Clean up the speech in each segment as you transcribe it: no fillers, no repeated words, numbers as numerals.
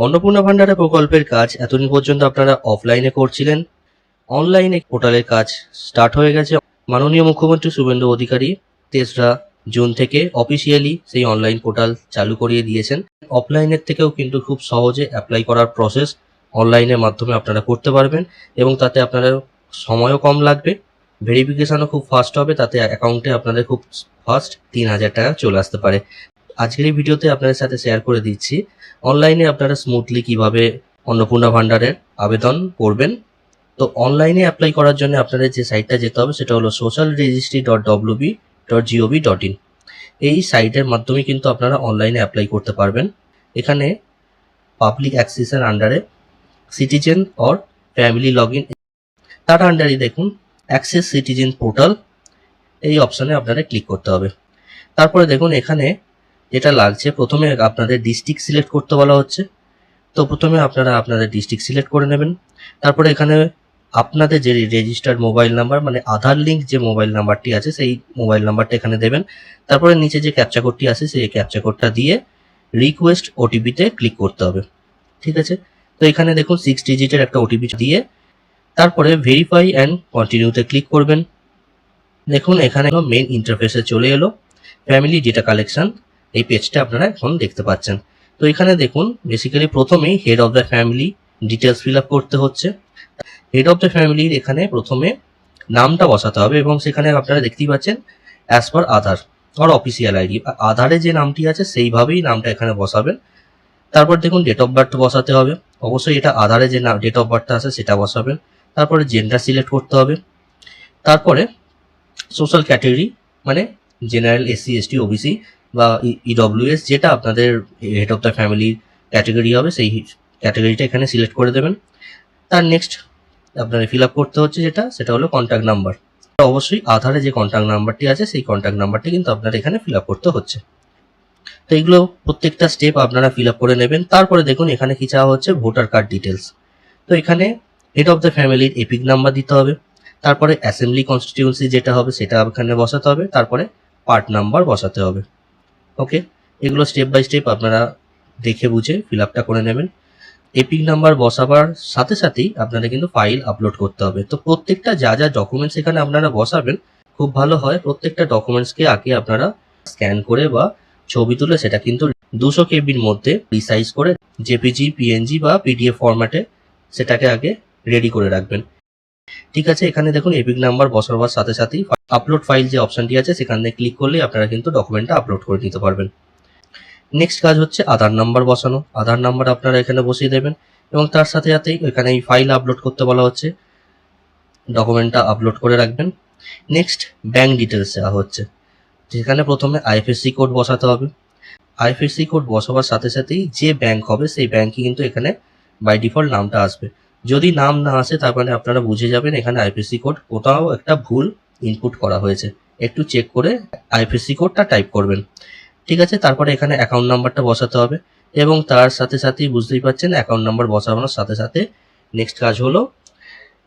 অন্নপূর্ণা ভান্ডার প্রকল্পের কাজ এতদিন পর্যন্ত আপনারা অফলাইনে করছিলেন। অনলাইনে পোর্টালের কাজ স্টার্ট হয়ে গেছে। মাননীয় মুখ্যমন্ত্রী শুভেন্দু অধিকারী ৩রা জুন থেকে অফিসিয়ালি সেই অনলাইন পোর্টাল চালু করিয়ে দিয়েছেন। অফলাইনের থেকেও কিন্তু খুব সহজে অ্যাপ্লাই করার প্রসেস অনলাইনের মাধ্যমে আপনারা করতে পারবেন এবং তাতে আপনাদের সময়ও কম লাগবে, ভেরিফিকেশনও খুব ফাস্ট হবে, তাতে অ্যাকাউন্টে আপনাদের খুব ফাস্ট ৩,০০০ টাকা চলে আসতে পারে। আজকের এই ভিডিওতে আপনাদের সাথে শেয়ার করে দিচ্ছি অনলাইনে আপনারা স্মুথলি কিভাবে অন্নপূর্ণা ভান্ডারের আবেদন করবেন। তো অনলাইনে অ্যাপ্লাই করার জন্য আপনাদের যে সাইটটা যেতে হবে সেটা হলো socialregistry.wb.gov.in। এই সাইটের মাধ্যমে কিন্তু আপনারা অনলাইনে অ্যাপ্লাই করতে পারবেন। এখানে পাবলিক অ্যাক্সেসের আন্ডারে citizen or family log in, তার আন্ডারে দেখুন অ্যাক্সেস সিটিজেন পোর্টাল, এই অপশানে আপনাদের ক্লিক করতে হবে। তারপরে দেখুন এখানে যেটা লাগছে, প্রথমে আপনাদের ডিস্ট্রিক্ট সিলেক্ট করতে বলা হচ্ছে। তো প্রথমে আপনারা আপনাদের ডিস্ট্রিক্ট সিলেক্ট করে নেবেন। তারপরে এখানে আপনাদের যে রেজিস্টার্ড মোবাইল নাম্বার মানে আধার লিঙ্ক যে মোবাইল নাম্বারটি আছে সেই মোবাইল নাম্বারটা এখানে দেবেন। তারপরে নিচে যে ক্যাপচা কোডটি আছে সেই ক্যাপচা কোডটা দিয়ে রিকোয়েস্ট ওটিপিতে ক্লিক করতে হবে। ঠিক আছে, তো এখানে দেখুন 6 ডিজিটের একটা ওটিপি দিয়ে তারপরে ভেরিফাই অ্যান্ড কন্টিনিউতে ক্লিক করবেন। দেখুন এখানে মেন ইন্টারফেসে চলে এলো, ফ্যামিলি ডেটা কালেকশন এই পেজটা আপনারা এখন দেখতে পাচ্ছেন। তো এখানে দেখুন বেসিক্যালি প্রথমেই head of the family details fill up করতে হচ্ছে। হেড অফ দ্য ফ্যামিলির এখানে প্রথমে নামটা বসাতে হবে এবং সেখানে আপনারা দেখতেই পাচ্ছেন অ্যাজ পার আধার আর অফিসিয়াল আইডি, আধারে যে নামটি আছে সেইভাবেই নামটা এখানে বসাবেন। তারপর দেখুন ডেট অফ বার্থ বসাতে হবে, অবশ্যই এটা আধারে যে ডেট অফ বার্থটা আছে সেটা বসাবেন। তারপরে জেন্ডার সিলেক্ট করতে হবে। তারপরে সোশ্যাল ক্যাটাগরি মানে জেনারেল, এসসি, এসটি, ওবিসি বা ইডব্লিউএস যেটা আপনাদের হেড অফ দ্য ফ্যামিলির ক্যাটাগরি হবে সেই ক্যাটাগরিটা এখানে সিলেক্ট করে দেবেন। তার নেক্সট আপনার ফিল আপ করতে হচ্ছে সেটা হলো কন্ট্যাক্ট নাম্বার। অবশ্যই আধারে যে কন্ট্যাক্ট নাম্বারটি আছে সেই কন্ট্যাক্ট নাম্বারটি কিন্তু আপনার এখানে ফিল আপ করতে হচ্ছে। তো এগুলো প্রত্যেকটা স্টেপ আপনারা ফিল আপ করে নেবেন। তারপরে দেখুন এখানে কি চাওয়া হচ্ছে ভোটার কার্ড ডিটেলস। তো এখানে হেড অফ দ্য ফ্যামিলির এপিক নাম্বার দিতে হবে। তারপরে অ্যাসেম্বলি কনস্টিটিউয়েন্সি যেটা হবে সেটা এখানে বসাতে হবে। তারপরে পার্ট নাম্বার বসাতে হবে। ওকে, এগুলো স্টেপ বাই স্টেপ আপনারা দেখে বুঝে ফিল আপটা করে নেবেন। এপিক নাম্বার বসাবার সাথে সাথেই আপনাদের কিন্তু ফাইল আপলোড করতে হবে। তো প্রত্যেকটা যা যা ডকুমেন্টস এখানে আপনারা বসাবেন খুব ভালো হয় প্রত্যেকটা ডকুমেন্টসকে আগে আপনারা স্ক্যান করে বা ছবি তুলে সেটা কিন্তু 200 কেবির মধ্যে রিসাইজ করে জেপিজি, পিএনজি বা পিডিএফ ফরম্যাটে সেটাকে আগে রেডি করে রাখবেন। ঠিক আছে, এখানে দেখুন এপিক নাম্বার বসাবার সাথে সাথেই আপলোড ফাইল যে অপশনটি আছে সেখানে ক্লিক করলেই আপনারা কিন্তু ডকুমেন্টটা আপলোড করে নিতে পারবেন। নেক্সট কাজ হচ্ছে আধার নাম্বার বসানো। আধার নাম্বার আপনারা এখানে বসিয়ে দেবেন এবং তার সাথে সাথেই এখানে এই ফাইল আপলোড করতে বলা হচ্ছে, ডকুমেন্টটা আপলোড করে রাখবেন। নেক্সট ব্যাঙ্ক ডিটেলস দেওয়া হচ্ছে, যেখানে প্রথমে আইএফএসসি কোড বসাতে হবে। আইএফএসসি কোড বসাবার সাথে সাথেই যে ব্যাঙ্ক হবে সেই ব্যাঙ্কে কিন্তু এখানে বাই ডিফল্ট নামটা আসবে। যদি নাম না আসে তার মানে আপনারা বুঝে যাবেন এখানে আইএফএসসি কোড কোথাও একটা ভুল ইনপুট করা হয়েছে, একটু চেক করে আইএফএসসি কোডটা টাইপ করবেন। ঠিক আছে, তারপরে এখানে অ্যাকাউন্ট নাম্বারটা বসাতে হবে এবং তার সাথে সাথেই বুঝতেই পারছেন অ্যাকাউন্ট নাম্বার বসানোর সাথে সাথে নেক্সট কাজ হলো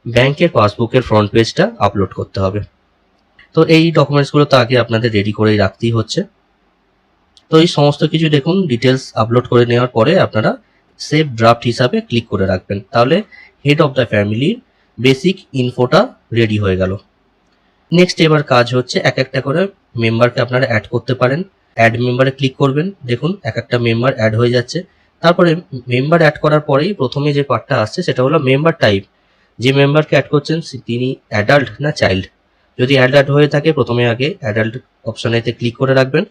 ব্যাংকের পাসবুকের ফ্রন্ট পেজটা আপলোড করতে হবে। তো এই ডকুমেন্টসগুলো তো আগে আপনাদের রেডি করেই রাখতেই হচ্ছে। তো এই সমস্ত কিছু দেখুন ডিটেলস আপলোড করে নেওয়ার পরে আপনারা সেভ ড্রাফট হিসাবে ক্লিক করে রাখবেন, তাহলে হেড অফ দ্য ফ্যামিলির বেসিক ইনফোটা রেডি হয়ে গেল। নেক্সট এবার কাজ হচ্ছে এক একটা করে মেম্বারকে আপনারা অ্যাড করতে পারেন। অ্যাড মেম্বারে ক্লিক করবেন, দেখুন এক একটা মেম্বার অ্যাড হয়ে যাচ্ছে। তারপরে মেম্বার অ্যাড করার পরেই প্রথমে যে পার্টটা আসছে সেটা হলো মেম্বার টাইপ, যে মেম্বারকে অ্যাড করছেন তিনি অ্যাডাল্ট না চাইল্ড। যদি অ্যাডাল্ট হয়ে থাকে প্রথমে আগে অ্যাডাল্ট অপশানেতে ক্লিক করে রাখবেন।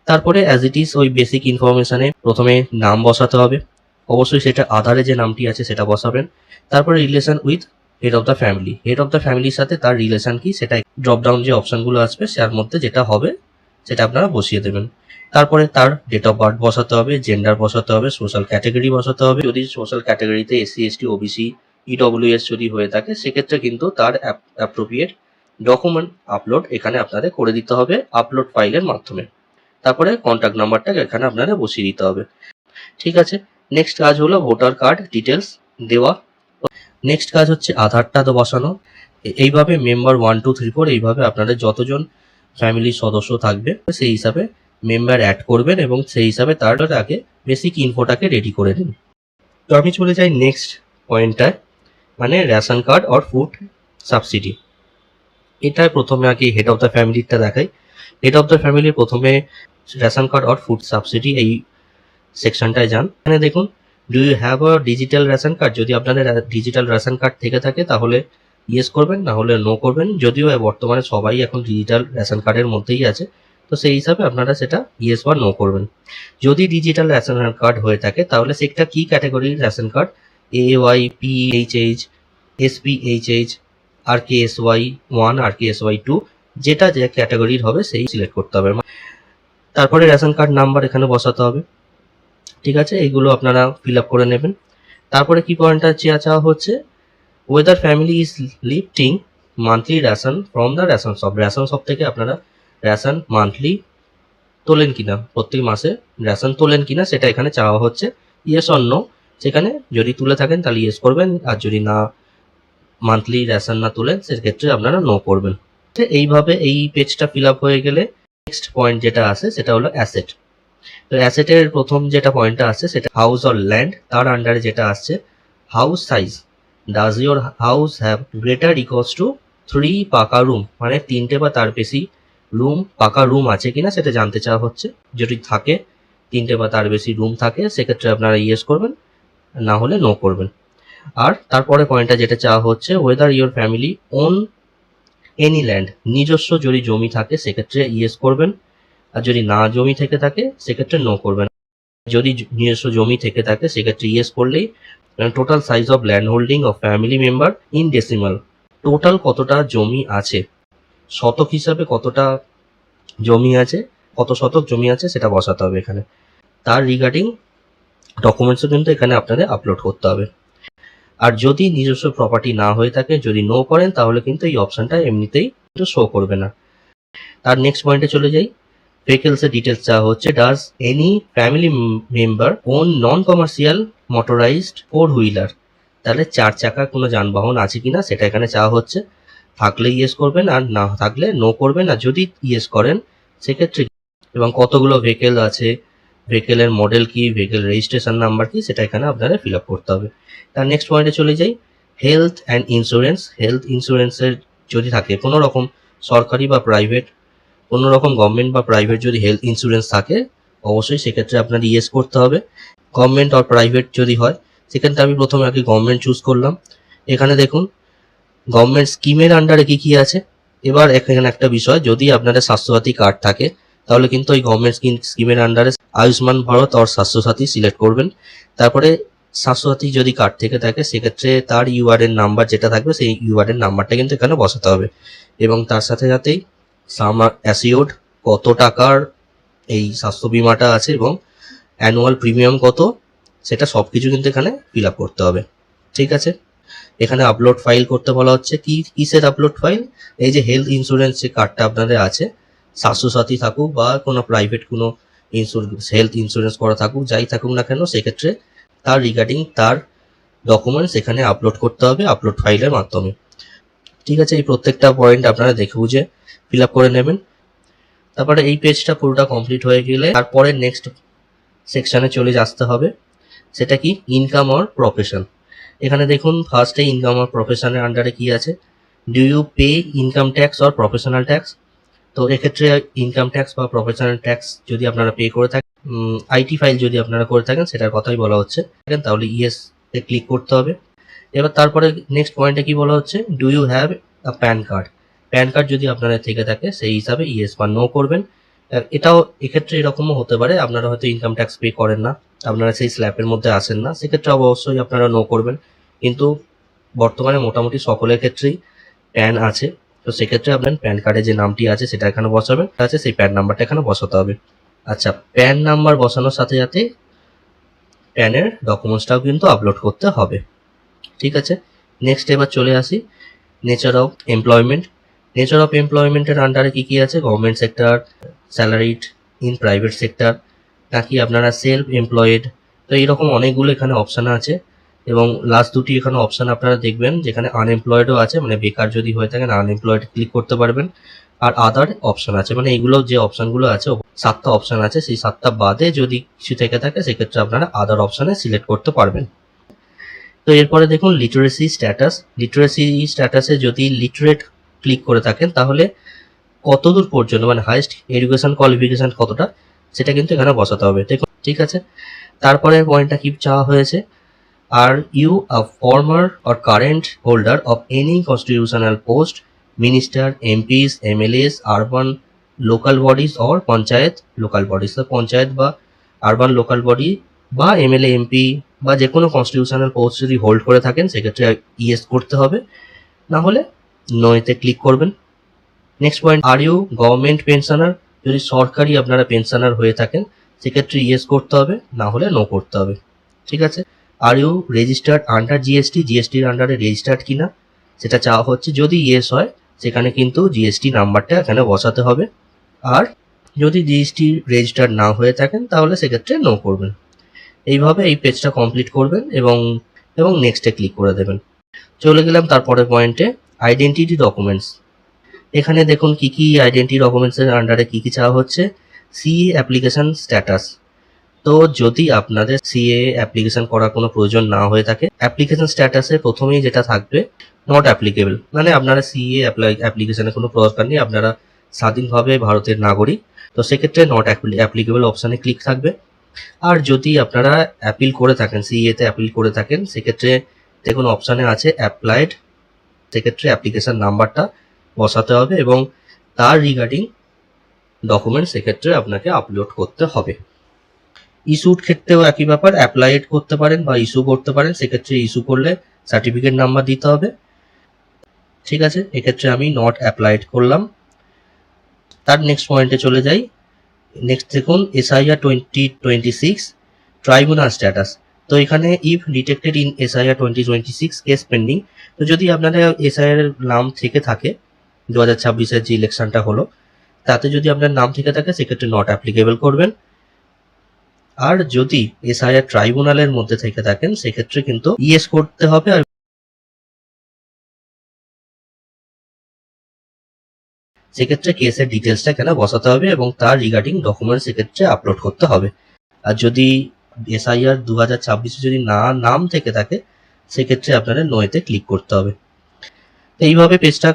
তারপরে অ্যাজ ইট ইজ ওই বেসিক ইনফরমেশানে প্রথমে নাম বসাতে হবে, অবশ্যই সেটা আধারে যে নামটি আছে সেটা বসাবেন। তারপরে relation with head of the family, head of the ফ্যামিলির সাথে তার রিলেশন কি সেটা ড্রপ ডাউন যে অপশানগুলো আসবে তার মধ্যে যেটা হবে সেটা আপনারা বসিয়ে দেবেন। তারপরে তার ডেট অফ বার্থ বসাতে হবে, জেন্ডার বসাতে হবে, সোশ্যাল ক্যাটাগরি বসাতে হবে। যদি সোশ্যাল ক্যাটাগরিতে এসসি, এসটি, ওবিসি, ইডব্লিউএস যদি হয়ে থাকে সেক্ষেত্রে কিন্তু তার অ্যাপ্রোপ্রিয়েট ডকুমেন্ট আপলোড এখানে আপনাদের করে দিতে হবে আপলোড ফাইলের মাধ্যমে। তারপরে কন্ট্যাক্ট নাম্বারটা এখানে আপনাদের বসিয়ে দিতে হবে। ঠিক আছে, নেক্সট কাজ হলো ভোটার কার্ড ডিটেলস দেওয়া। নেক্সট কাজ হচ্ছে আধারটা তো বসানো। এইভাবে মেম্বার 1, 2, 3, 4 এইভাবে আপনাদের যতজন ফ্যামিলির সদস্য থাকবে সেই হিসাবে মেম্বার অ্যাড করবেন এবং সেই হিসাবে তার আগে বেসিক ইনফোটাকে রেডি করে নিন। তো আমি চলে যাই নেক্সট পয়েন্টটায়, মানে ration card or food subsidy. এটায় প্রথমে আগে হেড অফ দ্য ফ্যামিলিটা দেখাই। হেড অফ দ্য ফ্যামিলির প্রথমে ration card or food subsidy এই সেকশনটায় যান। এখানে দেখুন, do you have a digital ration card? যদি আপনাদের ডিজিটাল রেশন কার্ড থেকে থাকে তাহলে ইয়েস করবেন, না হলে নো করবেন। যদিও বর্তমানে সবাই এখন ডিজিটাল রেশন কার্ডের মধ্যেই আছে, তো সেই হিসাবে আপনারা সেটা ইয়েস বা নো করবেন। যদি ডিজিটাল রেশন কার্ড হয়ে থাকে তাহলে সেটা কি ক্যাটাগরির ration card, AY, PHH, SPHH, RKSY 1, RKSY 2, যেটা যে ক্যাটাগরির হবে সেই সিলেক্ট করতে হবে। তারপরে রেশন কার্ড নাম্বার এখানে বসাতে হবে। ঠিক আছে, এইগুলো আপনারা ফিল আপ করে নেবেন। তারপরে কি পয়েন্টটা চাওয়া হচ্ছে, weather family is lifting monthly ration from the ration shop. Ration shop থেকে আপনারা রেশন মান্থলি তোলেন কিনা, প্রত্যেক মাসে রেশন তোলেন কিনা সেটা এখানে চাওয়া হচ্ছে। ইয়েস অর নো, সেখানে যদি তুলে থাকেন তাহলে ইয়েস করবেন, আর যদি না মান্থলি রেশন না তোলেন সেক্ষেত্রে আপনারা নো করবেন। এইভাবে এই পেজটা ফিল আপ হয়ে গেলে নেক্সট পয়েন্ট যেটা আছে সেটা হলো অ্যাসেট। তো অ্যাসেটের প্রথম যেটা পয়েন্টটা আছে সেটা হাউস অর ল্যান্ড। তার আন্ডারে যেটা আসছে house size, does your house have greater equals to 3 পাকা রুম, মানে 3টে বা তার বেশি রুম, পাকা রুম আছে কিনা সেটা জানতে চাওয়া হচ্ছে। যদি থাকে, 3টে বা তার বেশি রুম থাকে, সেক্ষেত্রে আপনারা ইয়েস করবেন, না হলে নো করবেন। আর তারপরে পয়েন্টটা যেটা চাওয়া হচ্ছে, whether your family own any land, নিজস্ব যদি জমি থাকে সেক্ষেত্রে ইয়েস করবেন, আর যদি না জমি থেকে থাকে সেক্ষেত্রে নো করবেন। যদি নিজস্ব জমি থেকে থাকে সেক্ষেত্রে ইয়েস করলেই। Total size of land holding of family member in decimal, total কতটা জমি আছে, শতক হিসাবে কতটা জমি আছে, কত শতক জমি আছে সেটা বসাতে হবে এখানে। তার রিগার্ডিং ডকুমেন্টসও কিন্তু এখানে আপনাদের আপলোড করতে হবে। আর যদি নিজস্ব প্রপার্টি না হয়ে থাকে, যদি নো করেন, তাহলে কিন্তু এই অপশনটা এমনিতেই কিন্তু শো করবে না। তার নেক্সট পয়েন্টে চলে যাই, ভেহিকলসের ডিটেলস চাওয়া হচ্ছে, does any family member own non commercial motorized 4 wheeler, তাহলে 4 চাকা কোনো যানবাহন আছে কিনা সেটা এখানে চাওয়া হচ্ছে। থাকলে ইয়েস করবেন, আর না থাকলে নো করবেন। আর যদি ইয়েস করেন সেক্ষেত্রে, এবং কতগুলো ভেহিকেল আছে, ভেহিকেলের মডেল কি, ভেহিকেল রেজিস্ট্রেশন নাম্বার কি, সেটা এখানে আপনারা ফিল আপ করতে হবে। তার নেক্সট পয়েন্টে চলে যাই, হেলথ অ্যান্ড ইন্স্যুরেন্স। হেলথ ইন্স্যুরেন্সের যদি থাকে কোনো রকম সরকারি বা প্রাইভেট, কোনো রকম গভর্নমেন্ট বা প্রাইভেট যদি হেলথ ইন্স্যুরেন্স থাকে, অবশ্যই সেক্ষেত্রে আপনার ইয়েস করতে হবে। গভর্নমেন্ট আর প্রাইভেট যদি হয়, সেক্ষেত্রে আমি প্রথমে আগে গভর্নমেন্ট চুজ করলাম। এখানে দেখুন গভর্নমেন্ট স্কিমের আন্ডারে কি কি আছে। এবার এখানে একটা বিষয়, যদি আপনাদের স্বাস্থ্যসাথী কার্ড থাকে তাহলে কিন্তু ওই গভর্নমেন্ট স্কিমের আন্ডারে আয়ুষ্মান ভারত আর স্বাস্থ্যসাথী সিলেক্ট করবেন। তারপরে স্বাস্থ্যসাথী যদি কার্ড থেকে থাকে সেক্ষেত্রে তার ইউআরএন নাম্বার যেটা থাকবে সেই ইউআরএন নাম্বারটা কিন্তু এখানে বসাতে হবে। এবং তার সাথে সাথেই সাম অ্যাসিওর্ড কত টাকার এই স্বাস্থ্য বিমাটা আছে এবং অ্যানুয়াল প্রিমিয়াম কত, সেটা সব কিছু কিন্তু এখানে ফিল আপ করতে হবে। ঠিক আছে, এখানে আপলোড ফাইল করতে বলা হচ্ছে। কি কিসের আপলোড ফাইল? এই যে হেলথ ইন্স্যুরেন্স যে কার্ডটা আপনাদের আছে, স্বাস্থ্যসাথী থাকুক বা কোনো প্রাইভেট কোনো হেলথ ইন্স্যুরেন্স করা থাকুক, যাই থাকুক না কেন, সেক্ষেত্রে তার রিগার্ডিং তার ডকুমেন্টস এখানে আপলোড করতে হবে আপলোড ফাইলের মাধ্যমে। ঠিক আছে, এই প্রত্যেকটা পয়েন্ট আপনারা দেখে বুঝে ফিল আপ করে নেবেন। তারপরে এই পেজটা পুরোটা কমপ্লিট হয়ে গেলে তারপরে নেক্সট সেকশনে চলে আসতে হবে, সেটা কি ইনকাম অর প্রফেশন। এখানে দেখুন ফার্স্টে ইনকাম অর প্রফেশনের আন্ডারে কি আছে, do you pay income tax or professional tax. তো এক্ষেত্রে ইনকাম ট্যাক্স বা প্রফেশনাল ট্যাক্স যদি আপনারা পে করে থাকেন, আইটি ফাইল যদি আপনারা করে থাকেন সেটার কথাই বলা হচ্ছে, তাহলে ইয়েস এ ক্লিক করতে হবে। এবার তারপরে নেক্সট পয়েন্টে কি বলা হচ্ছে, do you have a PAN card. PAN card যদি আপনাদের থেকে থাকে সেই হিসাবে ইয়েস বা নো করবেন। এটাও এক্ষেত্রে এরকমও হতে পারে আপনারা হয়তো ইনকাম ট্যাক্স পে করেন না, আপনারা সেই স্ল্যাবের মধ্যে আসেন না, সেক্ষেত্রে অবশ্যই আপনারা নো করবেন। কিন্তু বর্তমানে মোটামুটি সকলের ক্ষেত্রেই প্যান আছে, তো সেক্ষেত্রে আপনার প্যান কার্ডে যে নামটি আছে সেটা এখানে বসাবেন, আছে সেই প্যান নাম্বারটা এখানে বসাতে হবে। আচ্ছা, প্যান নাম্বার বসানোর সাথে সাথে প্যানের ডকুমেন্টসটাও কিন্তু আপলোড করতে হবে। ঠিক আছে, নেক্সট এবার চলে আসি nature of employment. Nature of এমপ্লয়মেন্টের আন্ডারে কি কি আছে, government sector, salaried in private sector, নাকি আপনারা সেলফ এমপ্লয়েড। তো এইরকম অনেকগুলো এখানে অপশান আছে, এবং লাস্ট দুটি এখানে অপশান আপনারা দেখবেন যেখানে আনএমপ্লয়েডও আছে, মানে বেকার যদি হয়ে থাকেন আনএমপ্লয়েড ক্লিক করতে পারবেন। আর আদার অপশান আছে, মানে এইগুলো যে অপশানগুলো আছে 7টা অপশান আছে, সেই 7টা বাদে যদি কিছু থেকে থাকে সেক্ষেত্রে আপনারা আদার অপশানে সিলেক্ট করতে পারবেন। তো এরপরে দেখুন লিটারেসি স্ট্যাটাস। লিটারেসি স্ট্যাটাসে যদি লিটারেট ক্লিক করে থাকেন তাহলে কতদূর পর্যন্ত মানে হাইয়েস্ট এডুকেশন কোয়ালিফিকেশন কতটা সেটা কিন্তু এখানে বসাতে হবে। দেখুন ঠিক আছে। তারপরে পয়েন্টটা কি চাওয়া হয়েছে, are you a former or current holder of any constitutional post, minister, MPs, MLAs, urban local bodies or panchayat local bodies. Panchayat বা আরবান লোকাল বডি বা এমএলএ এমপি বা যে কোনো কনস্টিটিউশনাল পোস্ট যদি হোল্ড করে থাকেন সেক্ষেত্রে ইয়েস করতে হবে, না হলে নয়তে ক্লিক করবেন। Next point, are you government pensioner. যদি সরকারি আপনারা পেনশনার হয়ে থাকেন সেক্ষেত্রে ইয়েস করতে হবে, না হলে নো করতে হবে। ঠিক আছে। Are you registered under GST, জিএসটির আন্ডারে রেজিস্টার্ড কিনা সেটা চাওয়া হচ্ছে। যদি ইয়েস হয় সেখানে কিন্তু জিএসটি নাম্বারটা এখানে বসাতে হবে, আর যদি জিএসটি রেজিস্টার্ড না হয়ে থাকেন তাহলে সেক্ষেত্রে নো করবেন। এইভাবে এই পেজটা কমপ্লিট করবেন এবং নেক্সটে ক্লিক করে দেবেন। চলে গেলাম তারপরের পয়েন্টে, আইডেন্টিটি ডকুমেন্টস। এখানে দেখুন কি কি আইডেন্টি ডকুমেন্টসের আন্ডারে কি কি চাওয়া হচ্ছে। CA application status. তো যদি আপনাদের সিএ অ্যাপ্লিকেশন করার কোনো প্রয়োজন না হয়ে থাকে, অ্যাপ্লিকেশন স্ট্যাটাসে প্রথমেই যেটা থাকবে নট অ্যাপ্লিকেবল, মানে আপনারা সিএ অ্যাপ্লিকেশনের কোনো দরকার নেই, আপনারা স্বাধীনভাবে ভারতের নাগরিক, তো সেক্ষেত্রে নট অ্যাপ্লিকেবল অপশানে ক্লিক থাকবে। আর যদি আপনারা অ্যাপিল করে থাকেন, সিএতে অ্যাপিল করে থাকেন, সেক্ষেত্রে দেখুন অপশানে আছে অ্যাপ্লাইড, সেক্ষেত্রে অ্যাপ্লিকেশন নাম্বারটা বসাতে হবে এবং তার রিগার্ডিং ডকুমেন্ট সেক্ষেত্রে আপনাকে আপলোড করতে হবে। ইস্যুর ক্ষেত্রেও একই ব্যাপার, অ্যাপ্লাইড করতে পারেন বা ইস্যু করতে পারেন, সেক্ষেত্রে ইস্যু করলে সার্টিফিকেট নাম্বার দিতে হবে। ঠিক আছে, এক্ষেত্রে আমি নট অ্যাপ্লাইড করলাম। তার নেক্সট পয়েন্টে চলে যাই। নেক্সট দেখুন এসআইআর 2026 ট্রাইব্যুনাল স্ট্যাটাস। তো এখানে if detected in SIR 2026 case pending, তো যদি আপনাদের এসআইআর নাম থেকে থাকে 2026-এর যে ইলেকশনটা হলো তাতে যদি আপনার নাম থেকে থাকে সেক্ষেত্রে নট অ্যাপ্লিকেবল করবেন। আর যদি এসআইআর ট্রাইব্যুনালের মধ্যে থেকে থাকেন সেক্ষেত্রে কিন্তু ইয়েস করতে হবে, আর সেক্ষেত্রে কেসের ডিটেলসটা এখানে বসাতে হবে এবং তার রিগার্ডিং ডকুমেন্ট সেক্ষেত্রে আপলোড করতে হবে। আর যদি এসআইআর 2026-এ যদি নাম থেকে থাকে সেক্ষেত্রে আপনাদের নয়তে ক্লিক করতে হবে। এইভাবে পেজটা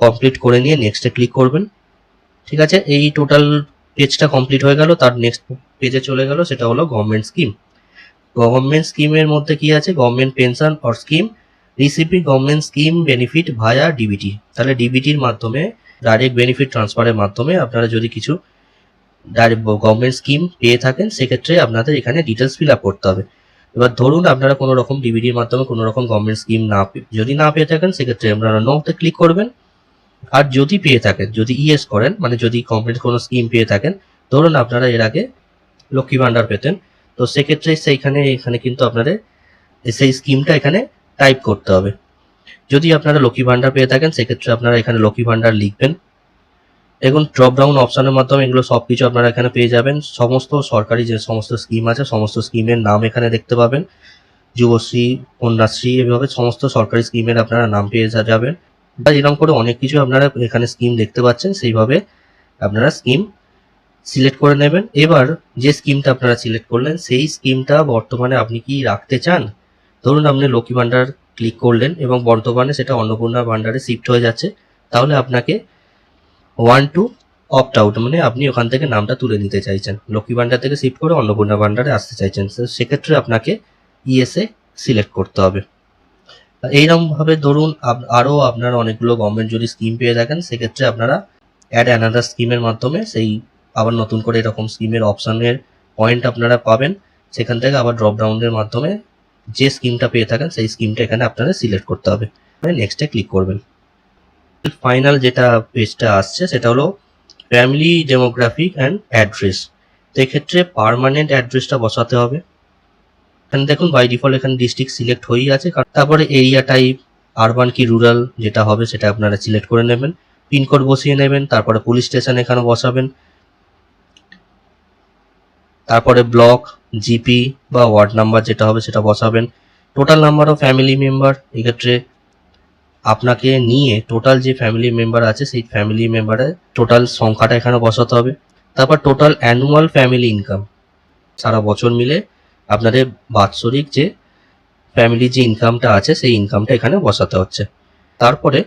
কমপ্লিট করে নিয়ে নেক্সটে ক্লিক করবেন। ঠিক আছে, এই টোটাল পেজটা কমপ্লিট হয়ে গেল। তার নেক্সট পেজে চলে গেল, সেটা হলো গভর্নমেন্ট স্কিম। গভর্নমেন্ট স্কিমের মধ্যে কি আছে, government pension or scheme receiving government scheme benefit via DBT. তাহলে ডিবিটির মাধ্যমে ডাইরেক্ট বেনিফিট ট্রান্সফারের মাধ্যমে আপনারা যদি কিছু ডাইরেক্ট গভর্নমেন্ট স্কিম পেয়ে থাকেন সেক্ষেত্রে আপনাদের এখানে ডিটেলস ফিল আপ করতে হবে। এবার ধরুন আপনারা কোনো রকম ডিবিটির মাধ্যমে কোনো রকম গভর্নমেন্ট স্কিম যদি না পেয়ে থাকেন সেক্ষেত্রে আপনারা নোতে ক্লিক করবেন। আর যদি পেয়ে থাকেন, যদি ইএস করেন, মানে যদি গভর্নমেন্ট কোনো স্কিম পেয়ে থাকেন, ধরুন আপনারা এর আগে লক্ষ্মী ভান্ডার পেতেন, তো সেক্ষেত্রে এখানে কিন্তু আপনাদের সেই স্কিমটা এখানে টাইপ করতে হবে। যদি আপনারা লক্ষ্মী ভান্ডার পেয়ে থাকেন সেক্ষেত্রে আপনারা এখানে লক্ষ্মী ভান্ডার লিখবেন। দেখুন ড্রপ ডাউন অপশনের মাধ্যমে এগুলো সবকিছু আপনারা এখানে পেয়ে যাবেন। সমস্ত সরকারি যে সমস্ত স্কিম আছে সমস্ত স্কিমের নাম এখানে দেখতে পাবেন, যুবশ্রী, কন্যাশ্রী, এভাবে সমস্ত সরকারি স্কিমের আপনারা নাম পেয়ে যাবেন। বা এরকম করে অনেক কিছু আপনারা এখানে স্কিম দেখতে পাচ্ছেন, সেইভাবে আপনারা স্কিম সিলেক্ট করে নেবেন। এবার যে স্কিমটা আপনারা সিলেক্ট করলেন সেই স্কিমটা বর্তমানে আপনি কি রাখতে চান। ধরুন আপনি লক্ষ্মী ভান্ডার ক্লিক করলেন এবং বর্তমানে সেটা অন্নপূর্ণা ভান্ডারে শিফট হয়ে যাচ্ছে, তাহলে আপনাকে 1 to অপ্ট আউট, মানে আপনি ওখান থেকে নামটা তুলে নিতে চাইছেন, লক্ষ্মী ভান্ডার থেকে শিফট করে অন্নপূর্ণা ভান্ডারে আসতে চাইছেন, সেক্ষেত্রে আপনাকে ইএসএ সিলেক্ট করতে হবে। এইরকমভাবে ধরুন আরও আপনারা অনেকগুলো গভর্নমেন্ট যদি স্কিম পেয়ে থাকেন সেক্ষেত্রে আপনারা অ্যাড অ্যানাদার স্কিমের মাধ্যমে সেই আবার নতুন করে এরকম স্কিমের অপশানের পয়েন্ট আপনারা পাবেন, সেখান থেকে আবার ড্রপ ডাউনের মাধ্যমে যে স্কিমটা পেয়ে থাকেন সেই স্কিমটা এখানে আপনারা সিলেক্ট করতে হবে, নেক্সটে ক্লিক করবেন। ফাইনাল যেটা পেজটা আসছে সেটা হলো ফ্যামিলি ডেমোগ্রাফিক অ্যান্ড অ্যাড্রেস। তো এক্ষেত্রে পার্মানেন্ট অ্যাড্রেসটা বসাতে হবে। এখানে দেখুন বাই ডিফল্ট এখানে ডিস্ট্রিক্ট সিলেক্ট হয়েই আছে, তারপরে এরিয়া টাইপ আরবান কি রুরাল যেটা হবে সেটা আপনারা সিলেক্ট করে নেবেন, পিনকোড বসিয়ে নেবেন, তারপরে পুলিশ স্টেশন এখানে বসাবেন, তারপরে ব্লক, জিপি বা ওয়ার্ড নাম্বার যেটা হবে সেটা বসাবেন, total number of family member, এক্ষেত্রে আপনাকে নিয়ে টোটাল যে ফ্যামিলি মেম্বার আছে সেই ফ্যামিলি মেম্বারের টোটাল সংখ্যাটা এখানে বসাতে হবে, তারপর টোটাল অ্যানুয়াল ফ্যামিলি ইনকাম সারা বছর মিলে আপনাদের বাৎসরিক যে ফ্যামিলির যে ইনকামটা আছে সেই ইনকামটা এখানে বসাতে হচ্ছে। তারপরে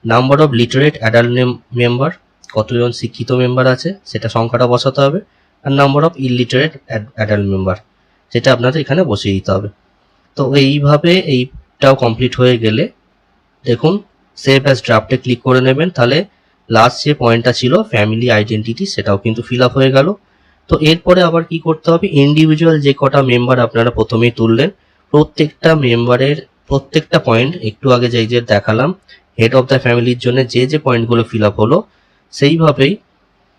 number of literate adult member, কতজন শিক্ষিত মেম্বার আছে সেটা সংখ্যাটা বসাতে হবে। আর number of illiterate adult member, সেটা আপনাদের এখানে বসিয়ে দিতে হবে। তো এইভাবে এইটাও কমপ্লিট হয়ে গেলে দেখুন সেভ অ্যাজ ড্রাফটে ক্লিক করে নেবেন, তাহলে লাস্ট যে পয়েন্টটা ছিল ফ্যামিলি আইডেন্টিটি সেটাও কিন্তু ফিল আপ হয়ে গেল। তো এরপরে আবার কি করতে হবে, ইন্ডিভিজুয়াল যে কটা মেম্বার আপনারা প্রথমেই তুললেন প্রত্যেকটা মেম্বারের প্রত্যেকটা পয়েন্ট একটু আগে যেই যে দেখালাম হেড অফ দ্য ফ্যামিলির জন্য যে যে পয়েন্টগুলো ফিল আপ হলো সেইভাবেই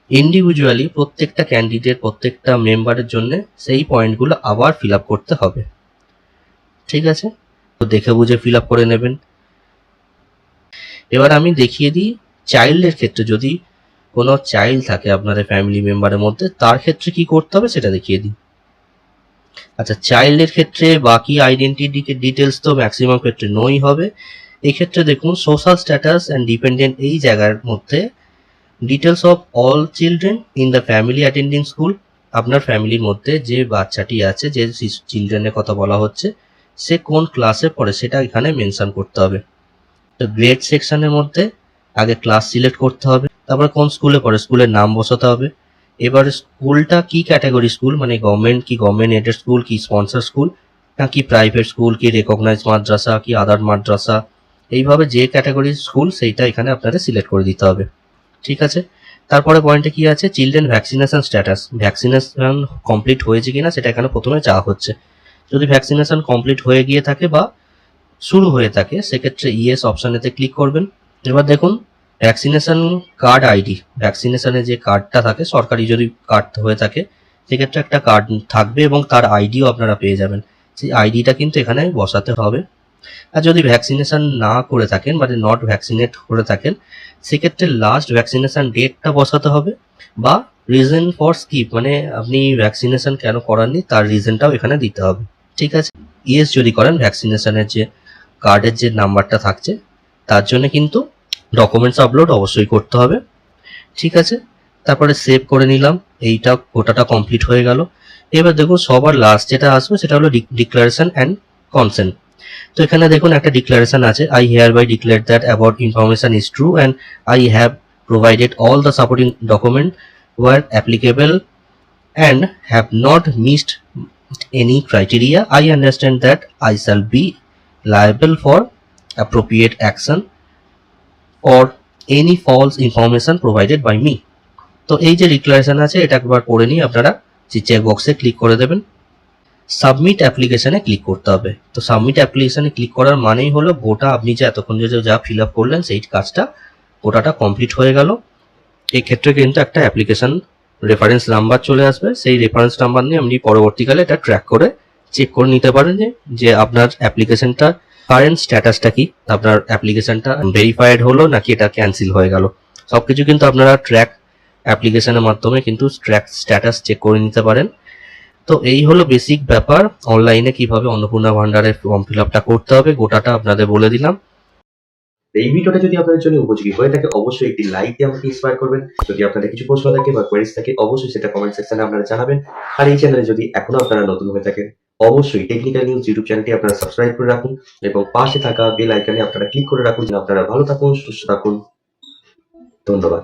ইন্ডিভিজুয়ালি প্রত্যেকটা ক্যান্ডিডেট প্রত্যেকটা মেম্বারের জন্য সেই পয়েন্টগুলো আবার ফিল আপ করতে হবে। ঠিক আছে, তো দেখে বুঝে ফিল আপ করে নেবেন। এবার আমি দেখিয়ে দিই চাইল্ডের ক্ষেত্রে, যদি কোনো চাইল্ড থাকে আপনাদের ফ্যামিলি মেম্বারের মধ্যে তার ক্ষেত্রে কি করতে হবে সেটা দেখিয়ে দিই। আচ্ছা, চাইল্ডের ক্ষেত্রে বাকি আইডেন্টিটি ডিটেলস তো ম্যাক্সিমাম ক্ষেত্রে নোই হবে। এক্ষেত্রে দেখুন সোশ্যাল স্ট্যাটাস অ্যান্ড ডিপেন্ডেন্ট এই জায়গার মধ্যে details of all children in the family attending school, আপনার ফ্যামিলির মধ্যে যে বাচ্চাটি আছে যে চিলড্রেনের কথা বলা হচ্ছে সে কোন ক্লাসে পড়ে সেটা এখানে মেনশন করতে হবে। তো গ্রেড সেকশনের মধ্যে আগে ক্লাস সিলেক্ট করতে হবে, তারপরে কোন স্কুলে পড়ে স্কুলের নাম বসাতে হবে। এবারে স্কুলটা কি ক্যাটাগরি স্কুল, মানে গভর্নমেন্ট কি গভর্নমেন্ট এডেড স্কুল কি স্পন্সর স্কুল নাকি প্রাইভেট স্কুল কি রেকগনাইজ মাদ্রাসা কি আদার মাদ্রাসা, এইভাবে যে ক্যাটাগরির স্কুল সেইটা এখানে আপনাদের সিলেক্ট করে দিতে হবে। ঠিক আছে, তারপরে পয়েন্টে কি আছে children vaccination status, vaccination complete হয়েছে কিনা সেটা এখানে প্রথমে চাওয়া হচ্ছে। যদি ভ্যাকসিনেশন কমপ্লিট হয়ে গিয়ে থাকে বা শুরু হয়ে থাকে সেক্ষেত্রে ইয়েস অপশানেতে ক্লিক করবেন। এবার দেখুন ভ্যাকসিনেশন কার্ড আইডি, ভ্যাকসিনেশনের যে কার্ডটা থাকে সরকারি যদি কার্ড হয়ে থাকে সেক্ষেত্রে একটা কার্ড থাকবে এবং তার আইডিও আপনারা পেয়ে যাবেন, সেই আইডিটা কিন্তু এখানে বসাতে হবে। আর যদি ভ্যাকসিনেশন না করে থাকেন মানে নট ভ্যাকসিনেট করে থাকেন সেক্ষেত্রে লাস্ট ভ্যাকসিনেশন ডেটটা বসাতে হবে বা রিজন ফর স্কিপ, মানে আপনি ভ্যাকসিনেশন কেন করাননি তার রিজনটাও এখানে দিতে হবে। ঠিক আছে, ইয়েস যদি করেন ভ্যাকসিনেশনের যে কার্ডের যে নাম্বারটা থাকছে তার জন্য কিন্তু ডকুমেন্টস আপলোড অবশ্যই করতে হবে। ঠিক আছে, তারপরে সেভ করে নিলাম, এইটা গোটাটা কমপ্লিট হয়ে গেল। এবার দেখুন সবার লাস্ট যেটা আসবে সেটা হলো ডিক্লারেশন অ্যান্ড কনসেন্ট। তো এখানে দেখুন একটা ডিক্লারেশন আছে, I hereby declare that about information is true and I have provided all the supporting document were applicable and have not missed any criteria. I understand that I shall be liable for appropriate action or any false information provided by me. তো এই যে declaration আছে এটা একবার পড়ে নিয়ে আপনারা যে চেক বক্সে ক্লিক করে দেবেন। সাবমিট অ্যাপ্লিকেশনে ক্লিক করতে হবে। তো সাবমিট অ্যাপ্লিকেশনে ক্লিক করার মানেই হলো গোটা আপনি যে এতক্ষণ যে যা ফিল আপ করলেন সেই কাজটা গোটাটা কমপ্লিট হয়ে গেল। এই ক্ষেত্রে কিন্তু একটা অ্যাপ্লিকেশন রেফারেন্স নাম্বার চলে আসবে, সেই রেফারেন্স নাম্বার নিয়ে আপনি পরবর্তীকালে এটা ট্র্যাক করে চেক করে নিতে পারেন যে আপনার অ্যাপ্লিকেশনটা কারেন্ট স্ট্যাটাসটা কি, আপনার অ্যাপ্লিকেশনটা ভেরিফাইড হলো নাকি এটা ক্যান্সেল হয়ে গেল। সবকিছু কিন্তু আপনারা ট্র্যাক অ্যাপ্লিকেশনের মাধ্যমে কিন্তু ট্র্যাক স্ট্যাটাস চেক করে নিতে পারেন। তো এই হলো বেসিক ব্যাপার, অনলাইনে কিভাবে অন্নপূর্ণা ভান্ডারের ফর্ম ফিল আপটা করতে হবে গোটাটা আপনাদের বলে দিলাম। এই ভিডিওটা যদি আপনাদের জন্য উপযোগী হয়ে থাকে অবশ্যই একটি লাইক দিয়ে আমাকে ইন্সপায়ার করবেন। যদি আপনাদের কিছু প্রশ্ন থাকে বা কোয়েরিজ থাকে অবশ্যই সেটা কমেন্ট সেকশনে আপনারা জানাবেন। আর এই চ্যানেলে যদি এখনো আপনারা নতুন হয়ে থাকেন অবশ্যই টেকনিক্যাল নিউজ ইউটিউব চ্যানেলটি আপনারা সাবস্ক্রাইব করে রাখুন এবং পাশে থাকা বেল আইকনে আপনারা ক্লিক করে রাখুন। আপনারা ভালো থাকুন, সুস্থ থাকুন, ধন্যবাদ।